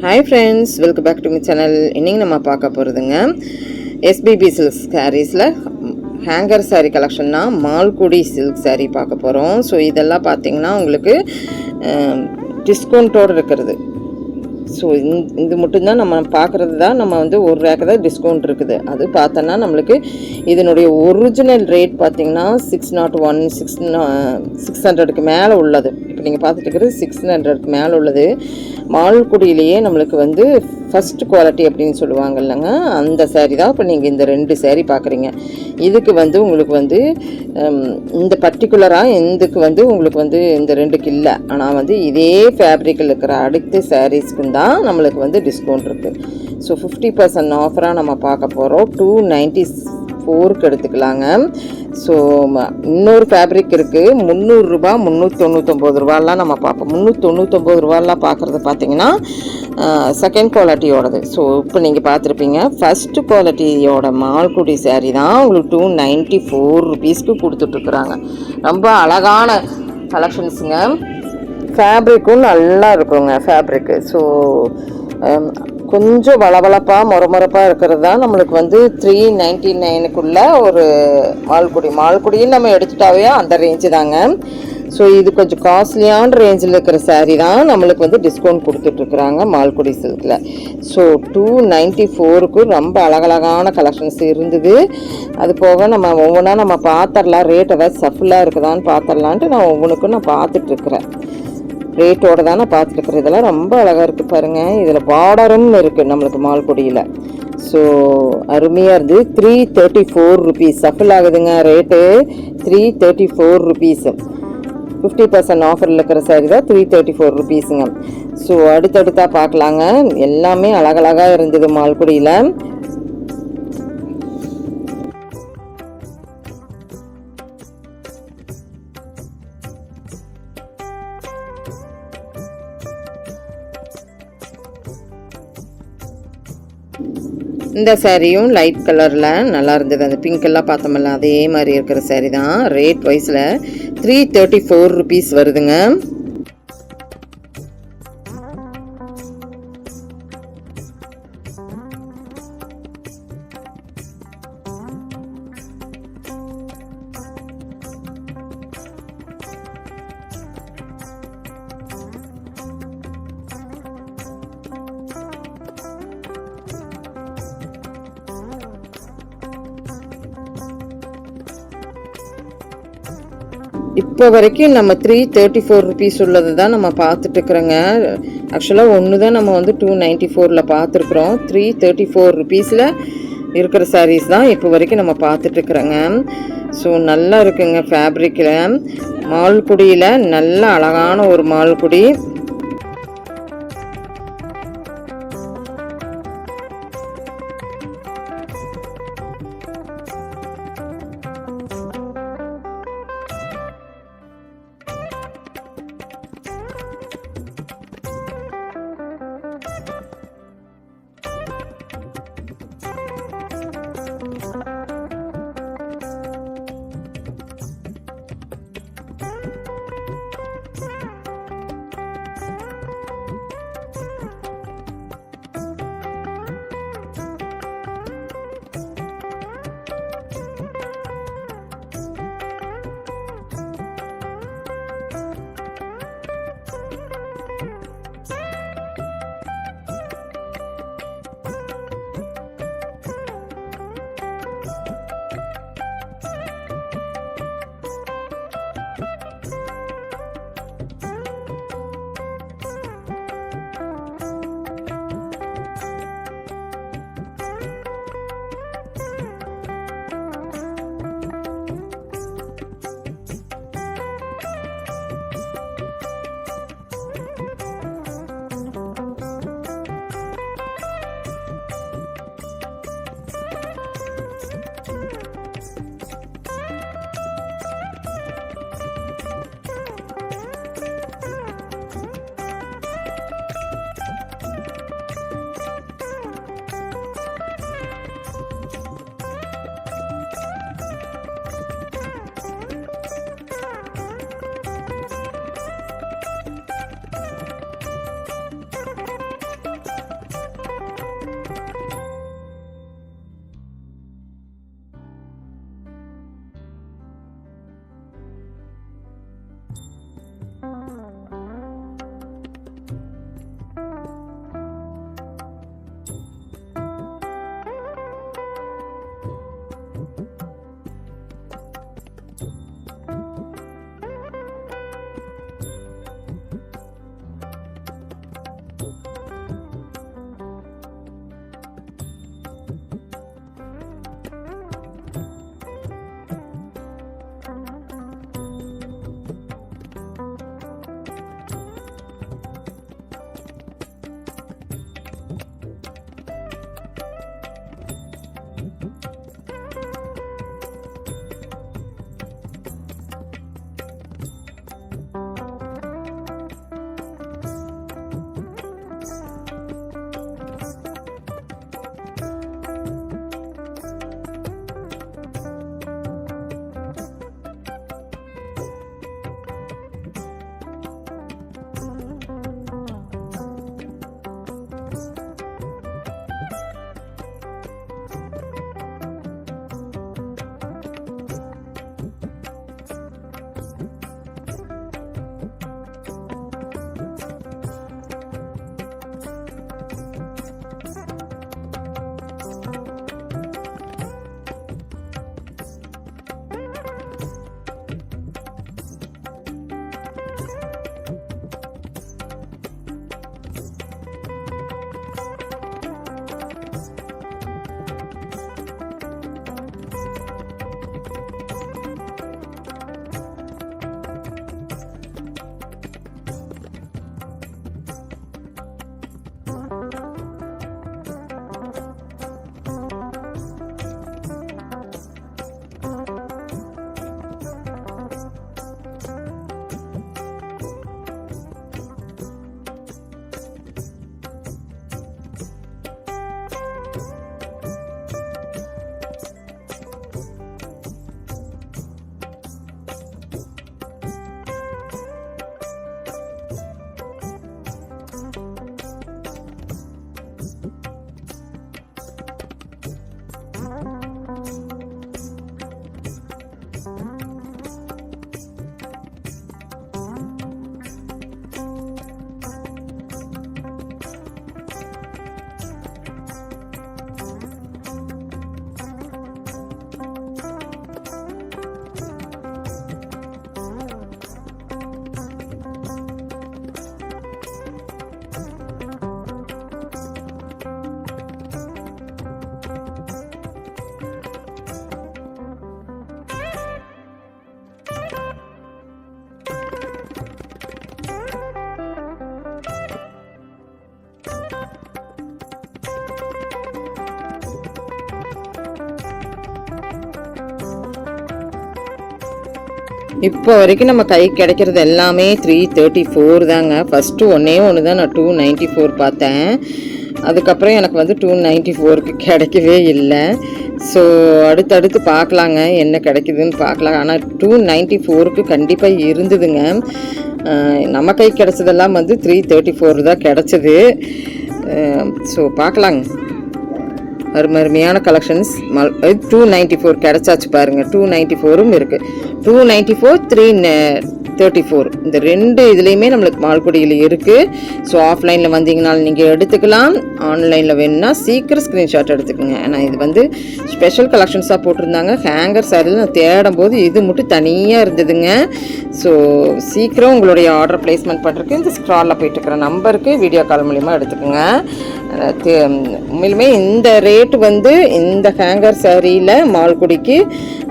Hi friends, welcome back to my channel. இன்றைக்கி நம்ம பார்க்க போகிறதுங்க எஸ்பிபி சில்க் சாரீஸில் ஹேங்கர் சாரீ கலெக்ஷன்னா மால்குடி சில்க் சாரீ பார்க்க போகிறோம். ஸோ இதெல்லாம் பார்த்திங்கன்னா உங்களுக்கு டிஸ்கவுண்ட்டோடு இருக்கிறது. ஸோ இது மட்டும்தான் நம்ம பார்க்குறது தான். நம்ம வந்து ஒரு ரேக்கு தான் டிஸ்கவுண்ட் இருக்குது. அது பார்த்தோன்னா நம்மளுக்கு இதனுடைய ஒரிஜினல் ரேட் பார்த்திங்கன்னா 601 600க்கு மேலே உள்ளது. இப்போ நீங்கள் பார்த்துட்டு இருக்கிறது 600க்கு மேலே உள்ளது. மால்குடியிலேயே நம்மளுக்கு வந்து ஃபஸ்ட் குவாலிட்டி அப்படின்னு சொல்லுவாங்க இல்லைங்க, அந்த சேரீ தான் இப்போ நீங்கள் இந்த 2 சேரீ பார்க்குறீங்க. இதுக்கு வந்து உங்களுக்கு வந்து இந்த பர்டிகுலராக இதுக்கு வந்து உங்களுக்கு வந்து இந்த 2க்கு இல்லை. ஆனால் வந்து இதே ஃபேப்ரிக்கில் இருக்கிற அடுத்த சாரீஸ்க்கு தான் நம்மளுக்கு வந்து டிஸ்கவுண்ட் இருக்குது. ஸோ 50% ஆஃபராக நம்ம பார்க்க போகிறோம். 294க்கு எடுத்துக்கலாங்க. ஸோ இன்னொரு ஃபேப்ரிக் இருக்குது 300 ரூபா 399 ரூபாலாம் நம்ம பார்ப்போம். 399 ரூபாலாம் பார்க்குறது பார்த்தீங்கன்னா செகண்ட் குவாலிட்டியோடது. ஸோ இப்போ நீங்கள் பார்த்துருப்பீங்க ஃபஸ்ட்டு குவாலிட்டியோட மால்குடி சாரீ தான் உங்களுக்கு 294 ருபீஸ்க்கு கொடுத்துட்ருக்குறாங்க. ரொம்ப அழகான கலெக்ஷன்ஸுங்க. ஃபேப்ரிக்கும் நல்லா இருக்குங்க ஃபேப்ரிக்கு. ஸோ கொஞ்சம் வளவளப்பாக முறமுறப்பாக இருக்கிறது தான் நம்மளுக்கு வந்து 399க்குள்ளே ஒரு மால்குடின்னு நம்ம எடுத்துட்டாவே அந்த ரேஞ்சு தாங்க. ஸோ இது கொஞ்சம் காஸ்ட்லியான ரேஞ்சில் இருக்கிற சாரீ தான் நம்மளுக்கு வந்து டிஸ்கவுண்ட் கொடுத்துட்ருக்குறாங்க மால்குடி சில்கில். ஸோ 294க்கு ரொம்ப அழகழகான கலெக்ஷன்ஸ் இருந்தது. அது போக நம்ம ஒவ்வொன்றா நம்ம பார்த்துடலாம், ரேட் ஏதாவது சஃபுல்லாக இருக்குதான்னு பார்த்துடலான்ட்டு நான் ஒவ்வொன்றுக்கும் நான் பார்த்துட்ருக்குறேன். ரேட்டோடு தான் நான் பார்த்துருக்குறேன். இதெல்லாம் ரொம்ப அழகாக இருக்குது பாருங்கள். இதில் பார்டரும் இருக்குது நம்மளுக்கு மால்குடியில். ஸோ அருமையாக இருந்து 334 ருபீஸ் சஃபில் ஆகுதுங்க. Rate 334 rupees. 50% ஆஃபரில் இருக்கிற சாரீ தான் 334 ருபீஸுங்க. ஸோ அடுத்தடுத்தாக பார்க்கலாங்க. எல்லாமே அழகழகாக இருந்தது மால்குடியில். இந்த சாரியும் லைட் கலரில் நல்லா இருந்தது. அந்த பிங்க்கெல்லாம் பார்த்தோம்ல அதே மாதிரி இருக்கிற சாரீ தான். ரேட் வைஸில் 334 ருபீஸ் வருதுங்க. இப்போ வரைக்கும் நம்ம 334 ருபீஸ் உள்ளது தான் நம்ம பார்த்துட்ருக்குறோங்க. ஆக்சுவலாக ஒன்று தான் நம்ம வந்து 294ல் பார்த்துருக்குறோம். 334 ருபீஸில் இருக்கிற சாரீஸ் தான் இப்போ வரைக்கும் நம்ம பார்த்துட்ருக்குறோங்க. ஸோ நல்லா இருக்குங்க ஃபேப்ரிக்கில். மால்குடியில் நல்ல அழகான ஒரு மால்குடி. இப்போ வரைக்கும் நம்ம கை கிடைக்கிறது எல்லாமே 334 தாங்க. ஃபஸ்ட்டு ஒன்று தான் நான் 294 பார்த்தேன். அதுக்கப்புறம் எனக்கு வந்து 294க்கு கிடைக்கவே இல்லை. ஸோ அடுத்தடுத்து பார்க்கலாங்க என்ன கிடைக்குதுன்னு பார்க்கலாம். ஆனால் 294க்கு கண்டிப்பாக இருந்ததுங்க. நம்ம கை கிடச்சதெல்லாம் வந்து 334 தான் கிடச்சிது. ஸோ பார்க்கலாங்க. அருமையான கலெக்ஷன்ஸ் 294 கிடச்சாச்சு பாருங்கள். 294ம் இருக்குது. 294 334 இந்த 2 இதுலேயுமே நம்மளுக்கு மால்குடியில் இருக்குது. ஸோ ஆஃப்லைனில் வந்தீங்கனாலும் நீங்கள் எடுத்துக்கலாம். ஆன்லைனில் வேணும்னா சீக்கிரம் ஸ்க்ரீன்ஷாட் எடுத்துக்கோங்க. ஏன்னா இது வந்து ஸ்பெஷல் கலெக்ஷன்ஸாக போட்டிருந்தாங்க. ஹேங்கர் சாரியில் நான் தேடும் போது இது மட்டும் தனியாக இருந்ததுங்க. ஸோ சீக்கிரம் உங்களுடைய ஆர்டர் பிளேஸ்மெண்ட் பண்ணுறதுக்கு இந்த ஸ்க்ராலில் போயிட்டுருக்கிற நம்பருக்கு வீடியோ கால் மூலிமா எடுத்துக்கோங்க. உண்மையிலுமே இந்த ரேட்டு வந்து இந்த ஹேங்கர் சாரியில் மால்குடிக்கு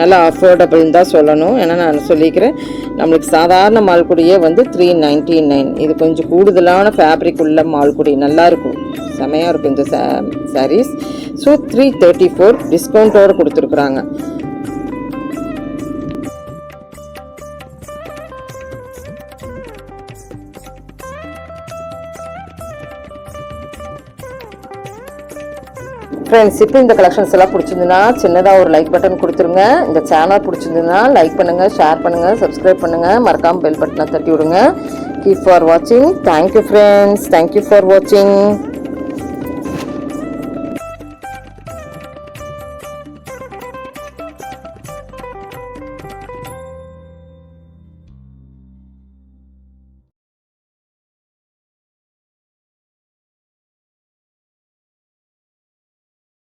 நல்லா அஃபோர்டபுள்னு தான் சொல்லணும். ஏன்னா நான் சொல்லிக்கிறேன், நம்மளுக்கு சாதாரண மால்குடியே வந்து 399. இது கொஞ்சம் கூடுதலான ஃபேப்ரிக் உள்ள மால்குடி, நல்லாயிருக்கும், செமையாக இருக்கும் இந்த சாரீஸ். ஸோ 334 டிஸ்கவுண்ட்டோடு கொடுத்துருக்குறாங்க. ஃப்ரெண்ட்ஸ், இப்போ இந்த கலெக்ஷன்ஸ் எல்லாம் பிடிச்சிருந்துன்னா சின்னதாக ஒரு லைக் பட்டன் கொடுத்துருங்க. இந்த சேனல் பிடிச்சிருந்துன்னா லைக் பண்ணுங்கள், ஷேர் பண்ணுங்கள், சப்ஸ்கிரைப் பண்ணுங்கள், மறக்காமல் பெல் பட்டனை தட்டி விடுங்க. கீப் ஃபார் வாட்சிங். தேங்க்யூ ஃப்ரெண்ட்ஸ், தேங்க்யூ ஃபார் வாட்சிங்.